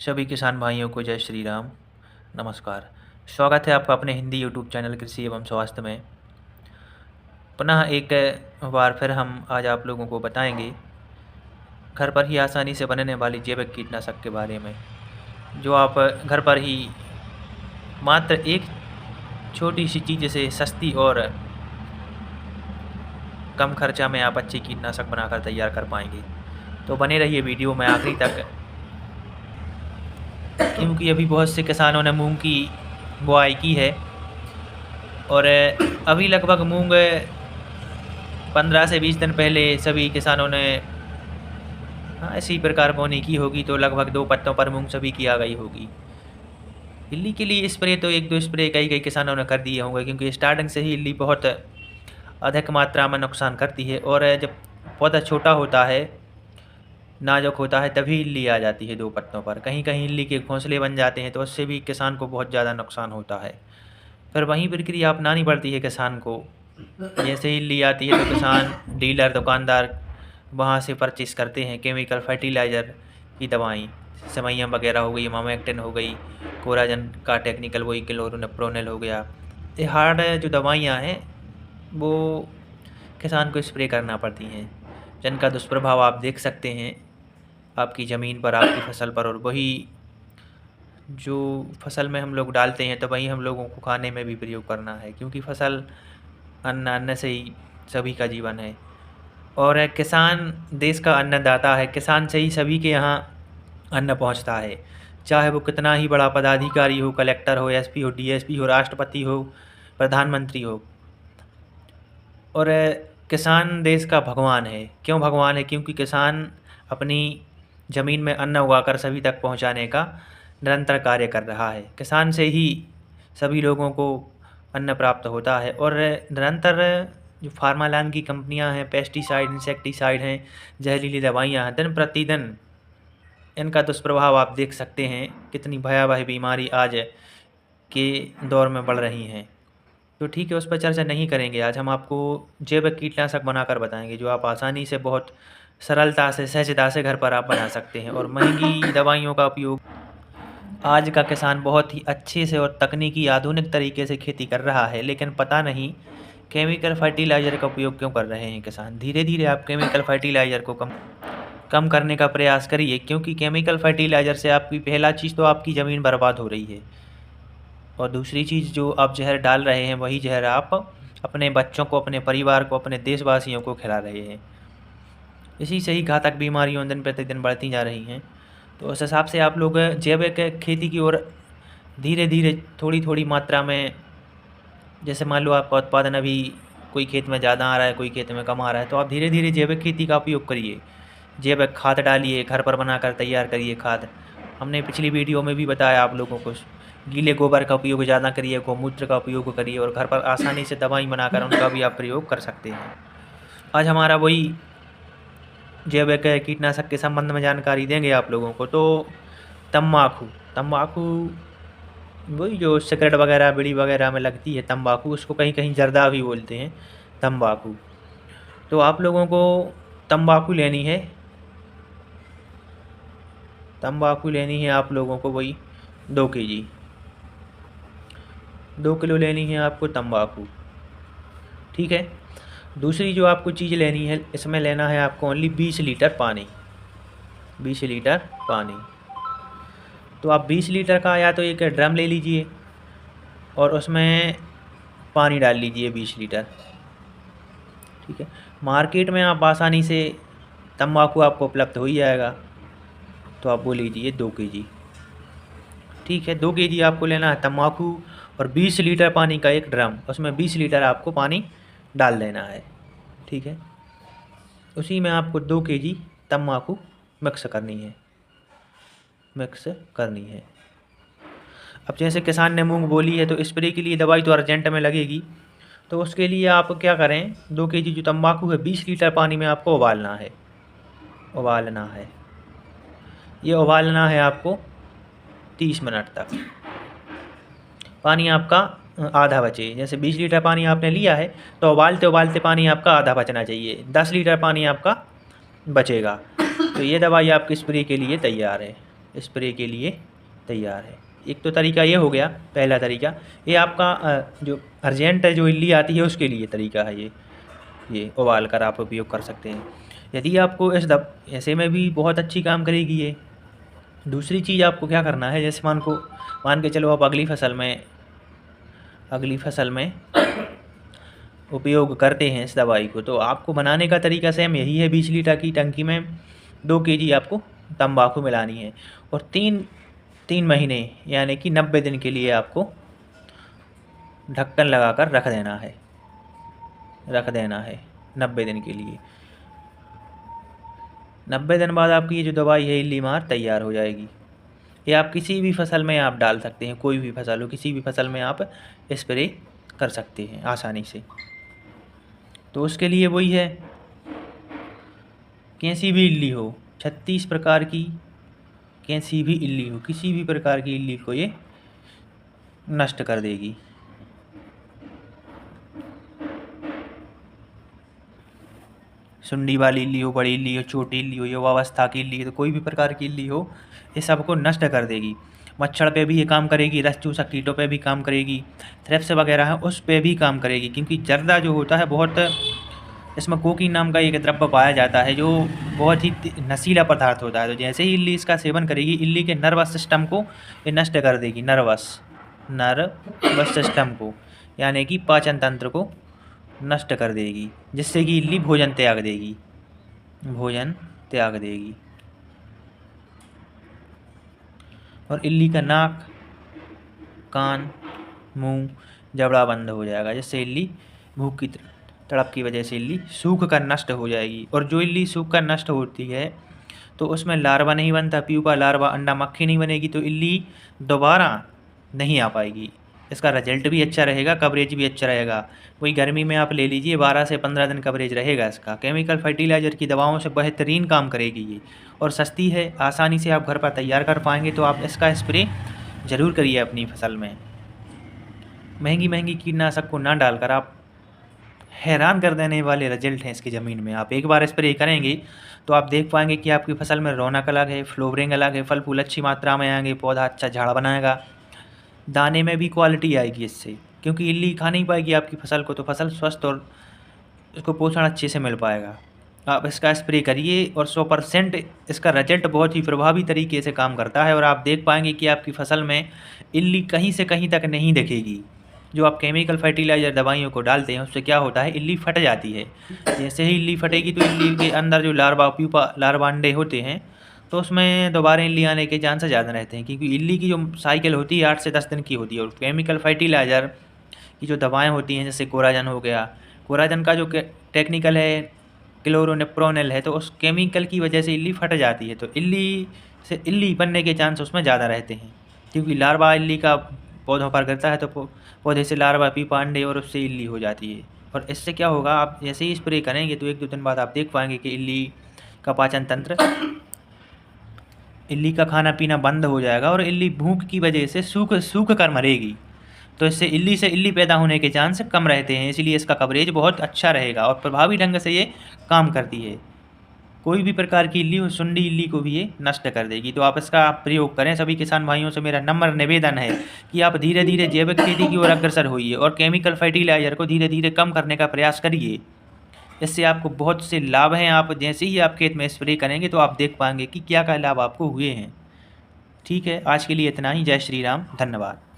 सभी किसान भाइयों को जय श्री राम। नमस्कार। स्वागत है आपका अपने हिंदी यूट्यूब चैनल कृषि एवं स्वास्थ्य में। पुनः एक बार फिर हम आज आप लोगों को बताएंगे घर पर ही आसानी से बनने वाली जैविक कीटनाशक के बारे में, जो आप घर पर ही मात्र एक छोटी सी चीज़ से सस्ती और कम खर्चा में आप अच्छी कीटनाशक बनाकर तैयार कर पाएंगे। तो बने रहिए वीडियो में आखिरी तक, क्योंकि अभी बहुत से किसानों ने मूंग की बुआई की है और अभी लगभग मूंग 15 से 20 दिन पहले सभी किसानों ने इसी प्रकार बोनी की होगी, तो लगभग 2 पत्तों पर मूंग सभी की आ गई होगी। इल्ली के लिए स्प्रे तो 1-2 स्प्रे कई किसानों ने कर दिए होंगे, क्योंकि स्टार्टिंग से ही इल्ली बहुत अधिक मात्रा में नुकसान करती है और जब पौधा छोटा होता है, नाजुक होता है, तभी इल्ली आ जाती है 2 पत्तों पर। कहीं कहीं इल्ली के घोंसले बन जाते हैं, तो उससे भी किसान को बहुत ज़्यादा नुकसान होता है। फिर वही प्रक्रिया अपनानी पड़ती है किसान को। जैसे ही इल्ली आती है तो किसान, डीलर, दुकानदार वहाँ से परचेस करते हैं केमिकल फर्टिलाइज़र की दवाएँ, सेमैया वगैरह हो गई, मामेक्टिन हो गई, कोराजन का टेक्निकल वही क्लोरोप्रोनिल हो गया। ये हार्ड जो दवाइयाँ हैं वो किसान को स्प्रे करना पड़ती हैं, जिनका दुष्प्रभाव आप देख सकते हैं आपकी ज़मीन पर, आपकी फसल पर। और वही जो फसल में हम लोग डालते हैं तो वही हम लोगों को खाने में भी प्रयोग करना है, क्योंकि फसल अन्न से ही सभी का जीवन है और किसान देश का अन्नदाता है। किसान से ही सभी के यहाँ अन्न पहुँचता है, चाहे वो कितना ही बड़ा पदाधिकारी हो, कलेक्टर हो, एसपी हो, डीएसपी हो, राष्ट्रपति हो, प्रधानमंत्री हो। और किसान देश का भगवान है। क्यों भगवान है? क्योंकि किसान अपनी ज़मीन में अन्न उगाकर सभी तक पहुंचाने का निरंतर कार्य कर रहा है। किसान से ही सभी लोगों को अन्न प्राप्त होता है और निरंतर जो फार्मालान की कंपनियां हैं, पेस्टिसाइड, इंसेक्टिसाइड हैं, जहरीली दवाइयां हैं, दिन प्रतिदिन इनका दुष्प्रभाव आप देख सकते हैं। कितनी भयावह बीमारी आज के दौर में बढ़ रही हैं। तो ठीक है, उस पर चर्चा नहीं करेंगे। आज हम आपको जैविक कीटनाशक बनाकर बताएंगे, जो आप आसानी से, बहुत सरलता से, सहजता से घर पर आप बना सकते हैं। और महंगी दवाइयों का उपयोग आज का किसान बहुत ही अच्छे से और तकनीकी आधुनिक तरीके से खेती कर रहा है, लेकिन पता नहीं केमिकल फर्टिलाइज़र का उपयोग क्यों कर रहे हैं किसान। धीरे धीरे आप केमिकल फर्टिलाइज़र को कम करने का प्रयास करिए, क्योंकि केमिकल फर्टिलाइज़र से आपकी पहला चीज़ तो आपकी ज़मीन बर्बाद हो रही है, और दूसरी चीज़ जो आप जहर डाल रहे हैं, वही जहर आप अपने बच्चों को, अपने परिवार को, अपने देशवासियों को खिला रहे हैं। इसी से ही घातक बीमारियों दिन प्रतिदिन बढ़ती जा रही हैं। तो उस हिसाब से आप लोग जैविक खेती की ओर धीरे धीरे, थोड़ी थोड़ी मात्रा में, जैसे मान लो आपका उत्पादन अभी कोई खेत में ज़्यादा आ रहा है, कोई खेत में कम आ रहा है, तो आप धीरे धीरे जैविक खेती का उपयोग करिए। जैविक खाद डालिए, घर पर बनाकर तैयार करिए खाद। हमने पिछली वीडियो में भी बताया आप लोगों को, गीले गोबर का उपयोग ज़्यादा करिए, गौमूत्र का उपयोग करिए, और घर पर आसानी से दवाई बनाकर उनका भी आप प्रयोग कर सकते हैं। आज हमारा वही जैविक कीटनाशक के संबंध में जानकारी देंगे आप लोगों को। तो तम्बाकू वही जो सिगरेट वगैरह, बीड़ी वगैरह में लगती है तम्बाकू, उसको कहीं कहीं जर्दा भी बोलते हैं, तम्बाकू। तो आप लोगों को तम्बाकू लेनी है आप लोगों को वही 2 kg, 2 किलो लेनी है आपको तम्बाकू। ठीक है। दूसरी जो आपको चीज़ लेनी है, इसमें लेना है आपको ओनली 20 लीटर पानी। 20 लीटर पानी। तो आप 20 लीटर का या तो एक ड्रम ले लीजिए और उसमें पानी डाल लीजिए 20 लीटर। ठीक है। मार्केट में आप आसानी से तम्बाकू आपको उपलब्ध हो ही जाएगा, तो आप वो लीजिए 2 kg। ठीक है, 2 kg आपको लेना है तम्बाकू और 20 लीटर पानी का एक ड्रम, उसमें 20 लीटर आपको पानी डाल देना है। ठीक है। उसी में आपको 2 kg तम्बाकू मिक्स करनी है। अब जैसे किसान ने मूंग बोली है, तो स्प्रे के लिए दवाई तो अर्जेंट में लगेगी, तो उसके लिए आप क्या करें, 2 kg जो तम्बाकू है 20 लीटर पानी में आपको उबालना है। ये उबालना है आपको 30 मिनट तक। पानी आपका आधा बचे। जैसे 20 लीटर पानी आपने लिया है, तो उबालते उबालते पानी आपका आधा बचना चाहिए, 10 लीटर पानी आपका बचेगा। तो ये दवाई आपके स्प्रे के लिए तैयार है। स्प्रे के लिए तैयार है। एक तो तरीका ये हो गया, पहला तरीका। ये आपका जो अर्जेंट है, जो इल्ली आती है उसके लिए तरीका है ये उबाल कर आप उपयोग कर सकते हैं। यदि आपको ऐसे में भी बहुत अच्छी काम करेगी ये। दूसरी चीज़ आपको क्या करना है, जैसे मान के चलो आप अगली फसल में उपयोग करते हैं इस दवाई को, तो आपको बनाने का तरीका सेम यही है। 20 लीटर की टंकी में 2 kg आपको तंबाकू मिलानी है और 3 महीने यानी कि 90 दिन के लिए आपको ढक्कन लगाकर रख देना है 90 दिन के लिए। 90 दिन बाद आपकी ये जो दवाई है इल्ली मार तैयार हो जाएगी। ये आप किसी भी फसल में आप डाल सकते हैं, कोई भी फसल हो, किसी भी फसल में आप स्प्रे कर सकते हैं आसानी से। तो उसके लिए वही है, कैसी भी इल्ली हो, 36 प्रकार की कैसी भी इल्ली हो, किसी भी प्रकार की इल्ली को ये नष्ट कर देगी। सुंडी वाली इल्ली हो, बड़ी इल्ली हो, छोटी इल्ली हो, युवावस्था की इल्ली हो, तो कोई भी प्रकार की इल्ली हो, ये सबको नष्ट कर देगी। मच्छर पे भी ये काम करेगी, रस चूसक कीटों पे भी काम करेगी, थ्रिप्स वगैरह है उस पे भी काम करेगी। क्योंकि जर्दा जो होता है बहुत, इसमें कोकीन नाम का एक द्रव्य पाया जाता है जो बहुत ही नशीला पदार्थ होता है। तो जैसे ही इल्ली इसका सेवन करेगी, इल्ली के नर्वस सिस्टम को ये नष्ट कर देगी। नर्वस सिस्टम को यानी कि पाचन तंत्र को नष्ट कर देगी, जिससे कि इल्ली भोजन त्याग देगी। और इल्ली का नाक, कान, मुंह, जबड़ा बंद हो जाएगा, जिससे इल्ली भूख की तड़प की वजह से इल्ली सूख कर नष्ट हो जाएगी। और जो इल्ली सूख कर नष्ट होती है तो उसमें लार्वा नहीं बनता, प्यूपा, लार्वा, अंडा, मक्खी नहीं बनेगी, तो इल्ली दोबारा नहीं आ पाएगी। इसका रिजल्ट भी अच्छा रहेगा, कवरेज भी अच्छा रहेगा। वही गर्मी में आप ले लीजिए, 12 से 15 दिन कवरेज रहेगा इसका। केमिकल फर्टिलाइज़र की दवाओं से बेहतरीन काम करेगी ये, और सस्ती है, आसानी से आप घर पर तैयार कर पाएंगे। तो आप इसका स्प्रे ज़रूर करिए अपनी फसल में। महंगी कीटनाशक को ना डालकर आप हैरान कर देने वाले रिजल्ट हैं इसकी ज़मीन में। आप एक बार स्प्रे करेंगे तो आप देख पाएंगे कि आपकी फसल में रौनक अलग है, फ्लोवरिंग अलग है, फल फूल अच्छी मात्रा में आएंगे, पौधा अच्छा झाड़ बनाएगा, दाने में भी क्वालिटी आएगी इससे। क्योंकि इल्ली खा नहीं पाएगी आपकी फसल को, तो फसल स्वस्थ और उसको पोषण अच्छे से मिल पाएगा। आप इसका स्प्रे करिए और 100% इसका रिजल्ट बहुत ही प्रभावी तरीके से काम करता है। और आप देख पाएंगे कि आपकी फसल में इल्ली कहीं से कहीं तक नहीं दिखेगी। जो आप केमिकल फर्टिलाइज़र दवाइयों को डालते हैं उससे क्या होता है, इल्ली फट जाती है। जैसे ही इल्ली फटेगी तो इल्ली के अंदर जो लार्वा, प्यूपा, लार्वा अंडे होते हैं, तो उसमें दोबारा इल्ली आने के चांस ज़्यादा रहते हैं। क्योंकि इल्ली की जो साइकिल होती है 8 से 10 दिन की होती है। और केमिकल फर्टिलाइज़र की जो दवाएँ होती हैं, जैसे कोराजन हो गया, कोराजन का जो टेक्निकल है क्लोरोनिप्रोनिल है, तो उस केमिकल की वजह से इल्ली फट जाती है। तो इल्ली बनने के चांस उसमें ज़्यादा रहते हैं। क्योंकि लार्वा इल्ली का पौधों पर गिरता है, तो पौधे से लार्वा, प्यूपा, अंडे और उससे इल्ली हो जाती है। और इससे क्या होगा, आप जैसे ही स्प्रे करेंगे तो 1-2 दिन बाद आप देख पाएंगे कि इल्ली का पाचन तंत्र, इल्ली का खाना पीना बंद हो जाएगा और इल्ली भूख की वजह से सूख कर मरेगी। तो इससे इल्ली पैदा होने के चांस कम रहते हैं। इसलिए इसका कवरेज बहुत अच्छा रहेगा और प्रभावी ढंग से ये काम करती है। कोई भी प्रकार की इल्ली हो, सुंडी इल्ली को भी ये नष्ट कर देगी। तो आप इसका प्रयोग करें। सभी किसान भाइयों से मेरा नम्र निवेदन है कि आप धीरे धीरे जैविक खेती की ओर अग्रसर होइए और केमिकल फर्टिलाइज़र को धीरे धीरे कम करने का प्रयास करिए। इससे आपको बहुत से लाभ हैं। आप जैसे ही आप खेत में स्प्रे करेंगे तो आप देख पाएंगे कि क्या लाभ आपको हुए हैं। ठीक है, आज के लिए इतना ही। जय श्री राम, धन्यवाद।